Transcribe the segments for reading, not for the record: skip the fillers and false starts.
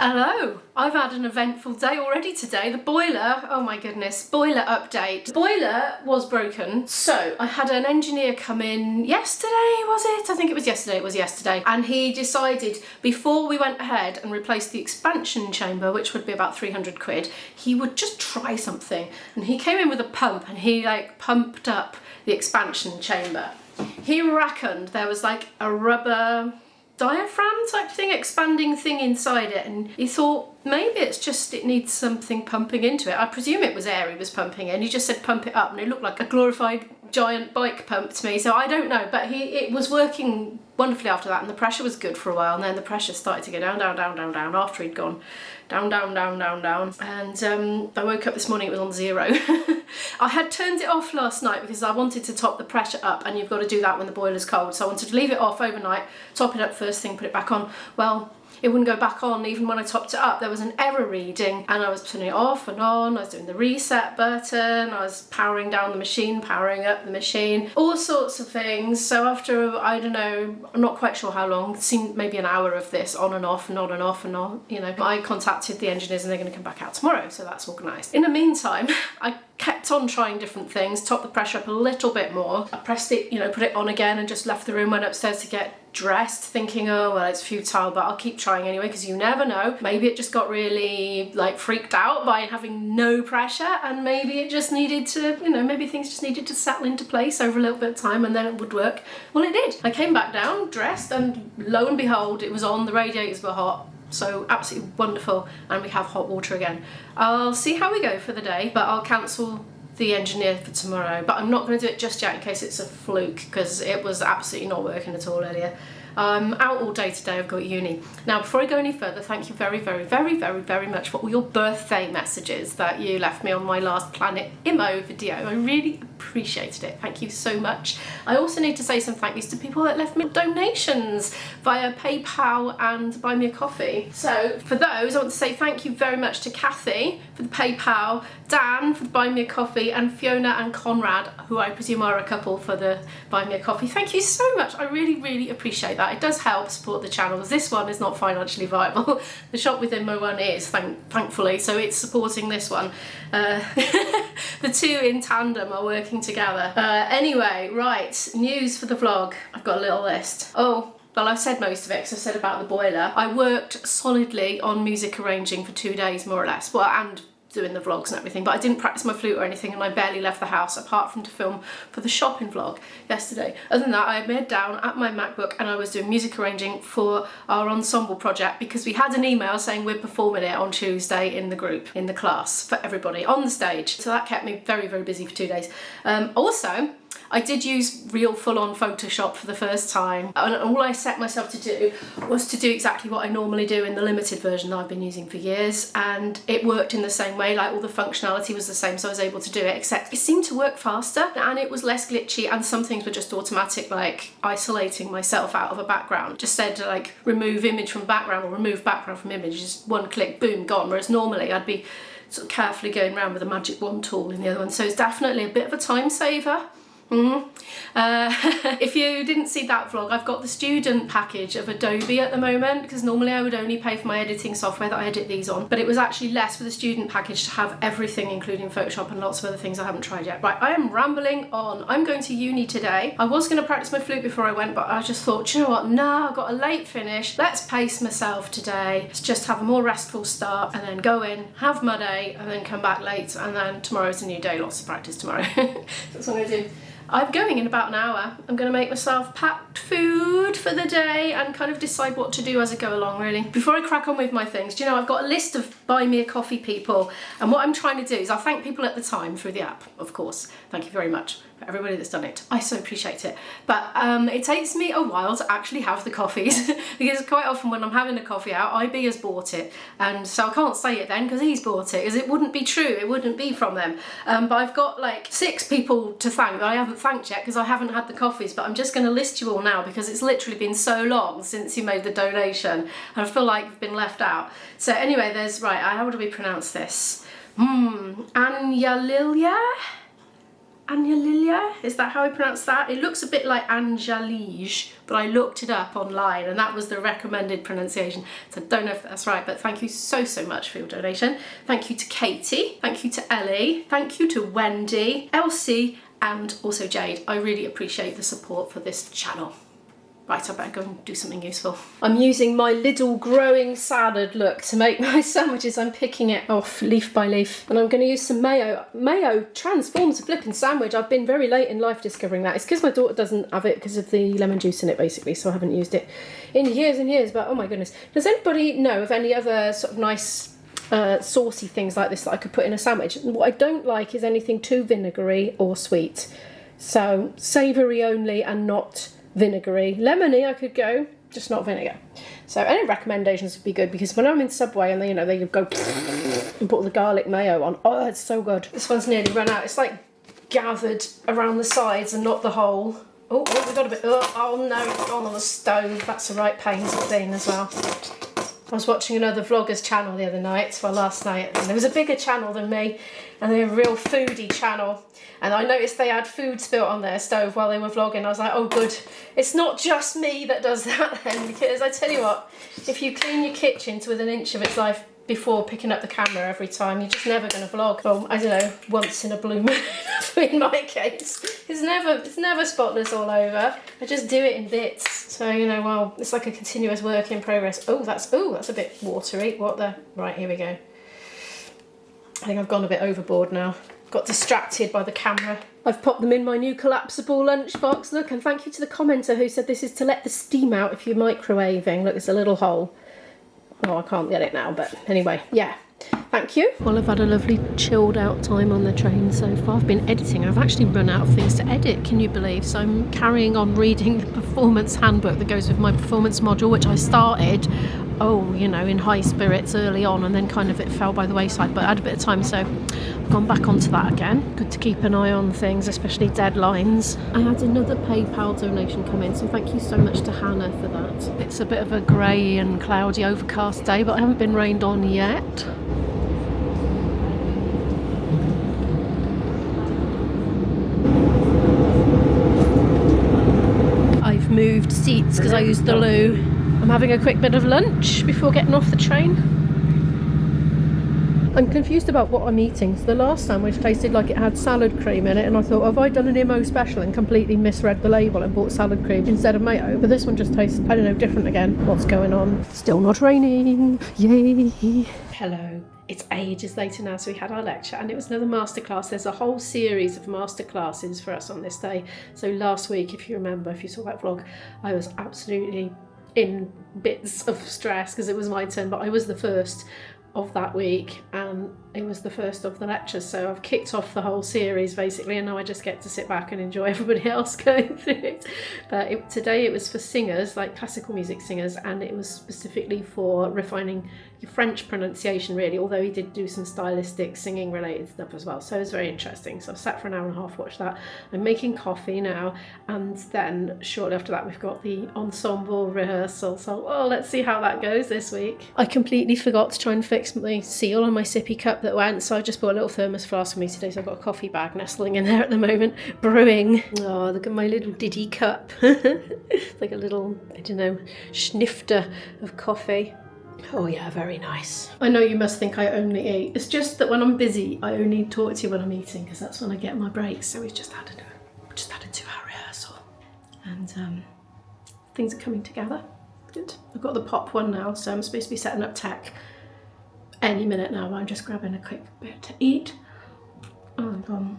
Hello! I've had an eventful day already today. The boiler, oh my goodness, boiler update. The boiler was broken, so I had an engineer come in yesterday, was it? I think it was yesterday, and he decided before we went ahead and replaced the expansion chamber, which would be about 300 quid, he would just try something. And he came in with a pump and he pumped up the expansion chamber. He reckoned there was like a rubber diaphragm type thing, expanding thing inside it, and he thought maybe it needs something pumping into it. I presume it was air he was pumping in. He just said pump it up and it looked like a glorified giant bike pump to me, so I don't know, but it was working wonderfully after that, and the pressure was good for a while, and then the pressure started to go down after he'd gone down, and I woke up this morning, it was on 0. I had turned it off last night because I wanted to top the pressure up, and you've got to do that when the boiler's cold, so I wanted to leave it off overnight, top it up first thing, put it back on. Well, it wouldn't go back on even when I topped it up. There was an error reading and I was turning it off and on, I was doing the reset button, I was powering down the machine, powering up the machine, all sorts of things. So after, I don't know, I'm not quite sure how long, it seemed maybe an hour of this on and off and on and off and on, you know, I contacted the engineers and they're going to come back out tomorrow, so that's organised. In the meantime, I kept on trying different things, topped the pressure up a little bit more. I pressed it, you know, put it on again and just left the room, went upstairs to get dressed, thinking, oh well, it's futile, but I'll keep trying anyway because you never know. Maybe it just got really freaked out by having no pressure, and maybe it just needed to, you know, maybe things just needed to settle into place over a little bit of time and then it would work. Well, it did. I came back down, dressed, and lo and behold, it was on, the radiators were hot. So absolutely wonderful, and we have hot water again. I'll see how we go for the day, but I'll cancel the engineer for tomorrow, but I'm not going to do it just yet in case it's a fluke, because it was absolutely not working at all earlier. I'm out all day today, I've got uni. Now, before I go any further, thank you very much for all your birthday messages that you left me on my last Planet Immo video. I really appreciated it, thank you so much. I also need to say some thank yous to people that left me donations via PayPal and Buy Me a Coffee. So for those, I want to say thank you very much to Kathy for the PayPal, Dan for the Buy Me a Coffee, and Fiona and Conrad, who I presume are a couple, for the Buy Me a Coffee. Thank you so much, I really appreciate that. It does help support the channels. This one is not financially viable. The Shop with Immo one is, thankfully, so it's supporting this one. The two in tandem are working together. Anyway, right, news for the vlog. I've got a little list. Oh, well, I've said most of it because I've said about the boiler. I worked solidly on music arranging for 2 days, more or less. Well, and doing the vlogs and everything, but I didn't practice my flute or anything, and I barely left the house apart from to film for the shopping vlog yesterday. Other than that, I had my head down at my MacBook and I was doing music arranging for our ensemble project, because we had an email saying we're performing it on Tuesday in the group, in the class, for everybody on the stage. So that kept me very busy for 2 days. Also, I did use real full-on Photoshop for the first time, and all I set myself to do was to do exactly what I normally do in the limited version that I've been using for years, and it worked in the same way, like all the functionality was the same, so I was able to do it, except it seemed to work faster and it was less glitchy, and some things were just automatic, like isolating myself out of a background. Just said like remove image from background or remove background from image, just one click, boom, gone, whereas normally I'd be sort of carefully going around with a magic wand tool in the other one, so it's definitely a bit of a time saver. If you didn't see that vlog, I've got the student package of Adobe at the moment, because normally I would only pay for my editing software that I edit these on, but it was actually less for the student package to have everything, including Photoshop and lots of other things I haven't tried yet. Right, I am rambling on. I'm going to uni today. I was going to practice my flute before I went, but I just thought, do you know what, no, I've got a late finish, let's pace myself today, let's just have a more restful start, and then go in, have my day, and then come back late, and then tomorrow's a new day, lots of practice tomorrow. That's what I'm going to do. I'm going in about an hour. I'm going to make myself packed food for the day and kind of decide what to do as I go along, really. Before I crack on with my things, do you know, I've got a list of Buy Me a Coffee people, and what I'm trying to do is I'll thank people at the time through the app, of course. Thank you very much for everybody that's done it. I so appreciate it. But it takes me a while to actually have the coffees because quite often when I'm having a coffee out, IB has bought it, and so I can't say it then because he's bought it, because it wouldn't be true, it wouldn't be from them. But I've got like 6 people to thank that I haven't thanked yet because I haven't had the coffees, but I'm just going to list you all now because it's literally been so long since you made the donation and I feel like you've been left out. So anyway, there's, right, how do we pronounce this? Anya Lilia? Anjalilia, is that how I pronounce that? It looks a bit like Anjalige, but I looked it up online and that was the recommended pronunciation. So I don't know if that's right, but thank you so much for your donation. Thank you to Katie, thank you to Ellie, thank you to Wendy, Elsie, and also Jade. I really appreciate the support for this channel. Right, I better go and do something useful. I'm using my little growing salad look to make my sandwiches. I'm picking it off leaf by leaf. And I'm going to use some mayo. Mayo transforms a flipping sandwich. I've been very late in life discovering that. It's because my daughter doesn't have it because of the lemon juice in it, basically. So I haven't used it in years and years. But oh my goodness. Does anybody know of any other sort of nice saucy things like this that I could put in a sandwich? What I don't like is anything too vinegary or sweet. So savoury only and not vinegary. Lemony I could go, just not vinegar. So any recommendations would be good, because when I'm in Subway and they, you know, they go and put the garlic mayo on, oh, it's so good. This one's nearly run out. It's like gathered around the sides and not the whole. Oh, we got a bit. Oh no, it's gone on the stove. That's the right pains to clean as well. I was watching another vlogger's channel the other night, well last night, and there was a bigger channel than me, and they're a real foodie channel. And I noticed they had food spilt on their stove while they were vlogging. I was like, oh good, it's not just me that does that then, because I tell you what, if you clean your kitchen to within an inch of its life before picking up the camera every time, you're just never going to vlog. Well, I don't know, once in a blue moon in my case. It's never spotless all over. I just do it in bits. So, you know, well, it's like a continuous work in progress. Oh, that's a bit watery. What the? Right, here we go. I think I've gone a bit overboard now. Got distracted by the camera. I've popped them in my new collapsible lunchbox. Look, and thank you to the commenter who said this is to let the steam out if you're microwaving. Look, it's a little hole. Oh, I can't get it now, but anyway, yeah. Thank you. Well, I've had a lovely chilled out time on the train so far. I've been editing. I've actually run out of things to edit, can you believe? So I'm carrying on reading the performance handbook that goes with my performance module, which I started, oh, you know, in high spirits early on, and then kind of it fell by the wayside, but I had a bit of time, so I've gone back onto that again. Good to keep an eye on things, especially deadlines. I had another PayPal donation come in, so thank you so much to Hannah for that. It's a bit of a grey and cloudy overcast day, but I haven't been rained on yet. I've moved seats because I used the loo. I'm having a quick bit of lunch before getting off the train. I'm confused about what I'm eating. So the last sandwich tasted like it had salad cream in it, and I thought, have I done an IMO special and completely misread the label and bought salad cream instead of mayo? But this one just tastes, I don't know, different again. What's going on? Still not raining. Yay. Hello. It's ages later now, so we had our lecture and it was another masterclass. There's a whole series of masterclasses for us on this day. So last week, if you remember, if you saw that vlog, I was absolutely in bits of stress because it was my turn, but I was the first of that week and it was the first of the lectures, so I've kicked off the whole series basically, and now I just get to sit back and enjoy everybody else going through it. But today it was for singers, like classical music singers, and it was specifically for refining your French pronunciation really, although he did do some stylistic singing related stuff as well, so it was very interesting. So I've sat for an hour and a half, watched that. I'm making coffee now, and then shortly after that we've got the ensemble rehearsal, so let's see how that goes this week. I completely forgot to try and fix my seal on my sippy cup that went, so I just bought a little thermos flask for me today, so I've got a coffee bag nestling in there at the moment, brewing. Oh, look at my little diddy cup. It's like a little, I don't know, snifter of coffee. Oh yeah, very nice. I know you must think I only eat. It's just that when I'm busy, I only talk to you when I'm eating, because that's when I get my breaks. So we've just had a 2-hour rehearsal, and things are coming together. Good. I've got the pop one now, so I'm supposed to be setting up tech any minute now, but I'm just grabbing a quick bit to eat. And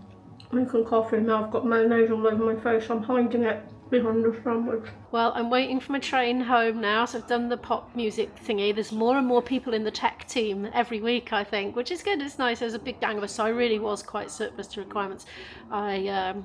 making coffee now. I've got mayonnaise all over my face. I'm hiding it behind the sandwich. Well, I'm waiting for my train home now, so I've done the pop music thingy. There's more and more people in the tech team every week, I think, which is good. It's nice. There's a big gang of us, so I really was quite surplus to requirements. I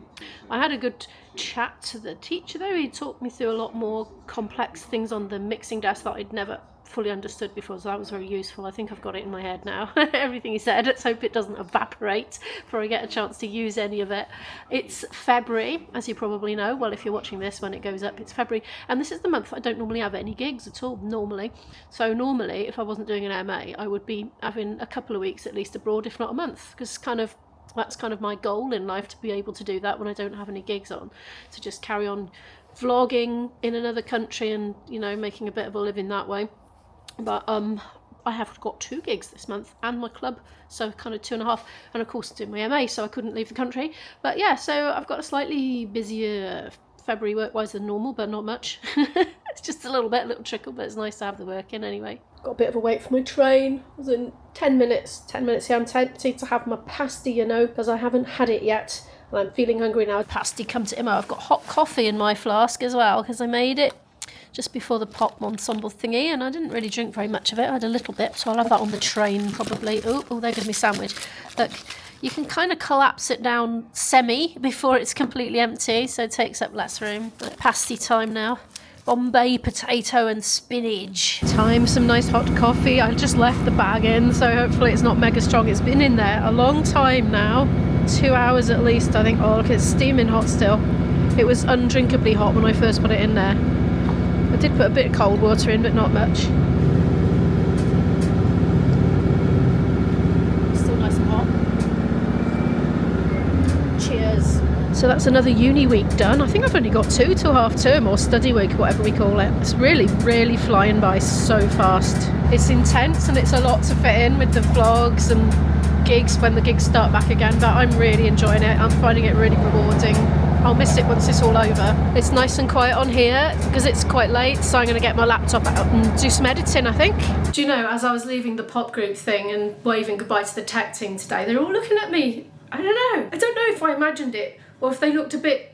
had a good chat to the teacher though. He talked me through a lot more complex things on the mixing desk that I'd never fully understood before, so that was very useful. I think I've got it in my head now. Everything he said. Let's hope it doesn't evaporate before I get a chance to use any of it. It's February, as you probably know. Well, if you're watching this when it goes up, it's February, and this is the month I don't normally have any gigs at all normally. So normally if I wasn't doing an MA, I would be having a couple of weeks at least abroad, if not a month, because kind of That's kind of my goal in life, to be able to do that when I don't have any gigs on, to just carry on vlogging in another country and, you know, making a bit of a living that way. But I have got 2 gigs this month and my club, so kind of 2.5, and of course doing my MA, so I couldn't leave the country. But yeah, so I've got a slightly busier February work-wise than normal, but not much. It's just a little bit, a little trickle, but it's nice to have the work in anyway. Got a bit of a wait for my train. I was in 10 minutes here. I'm tempted to have my pasty, you know, because I haven't had it yet. And I'm feeling hungry now. Pasty come to Immo. I've got hot coffee in my flask as well, because I made it just before the pop ensemble thingy, and I didn't really drink very much of it. I had a little bit, so I'll have that on the train probably. Oh, there goes my sandwich. Look, you can kind of collapse it down semi before it's completely empty, so it takes up less room. Pasty time now. Bombay potato and spinach. Time some nice hot coffee. I just left the bag in, so hopefully it's not mega strong. It's been in there a long time now. 2 hours at least, I think. Oh, look, it's steaming hot still. It was undrinkably hot when I first put it in there. I did put a bit of cold water in, but not much. Still nice and hot. Cheers. So that's another uni week done. I think I've only got 2 till half term, or study week, whatever we call it. It's really, really flying by so fast. It's intense and it's a lot to fit in with the vlogs and gigs when the gigs start back again, but I'm really enjoying it. I'm finding it really rewarding. I'll miss it once it's all over. It's nice and quiet on here because it's quite late, so I'm going to get my laptop out and do some editing, I think. Do you know, as I was leaving the pop group thing and waving goodbye to the tech team today, they're all looking at me. I don't know if I imagined it or if they looked a bit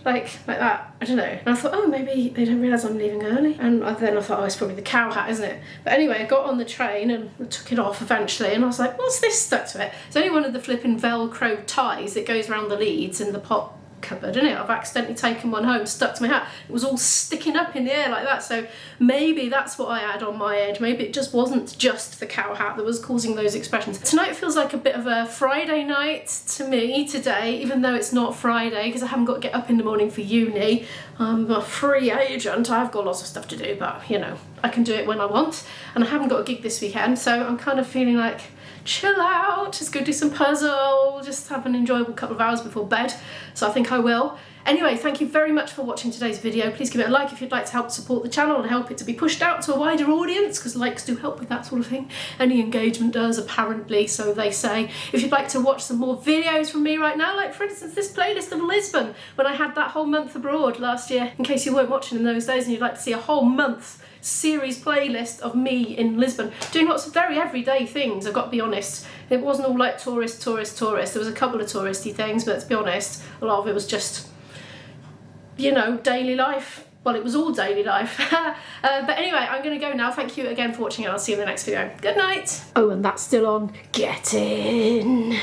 like that. I don't know. And I thought, oh, maybe they don't realise I'm leaving early. And then I thought, oh, it's probably the cow hat, isn't it? But anyway, I got on the train and I took it off eventually, and I was like, what's this stuck to it? It's only one of the flipping Velcro ties that goes around the leads in the pop cupboard, isn't it? I've accidentally taken one home, stuck to my hat. It was all sticking up in the air like that, so maybe that's what I had on my head. Maybe it just wasn't just the cow hat that was causing those expressions. Tonight feels like a bit of a Friday night to me today, even though it's not Friday, because I haven't got to get up in the morning for uni. I'm a free agent. I've got lots of stuff to do, but you know, I can do it when I want, and I haven't got a gig this weekend, so I'm kind of feeling like chill out, just go do some puzzle, just have an enjoyable couple of hours before bed. So I think I will. Anyway, thank you very much for watching today's video. Please give it a like if you'd like to help support the channel and help it to be pushed out to a wider audience, because likes do help with that sort of thing. Any engagement does, apparently, so they say. If you'd like to watch some more videos from me right now, like for instance this playlist of Lisbon, when I had that whole month abroad last year, in case you weren't watching in those days and you'd like to see a whole month series playlist of me in Lisbon doing lots of very everyday things. I've got to be honest, it wasn't all like tourist. There was a couple of touristy things, but to be honest, a lot of it was just, you know, daily life. Well, it was all daily life. But anyway, I'm gonna go now. Thank you again for watching, and I'll see you in the next video. Good night. Oh, and that's still on. Get in.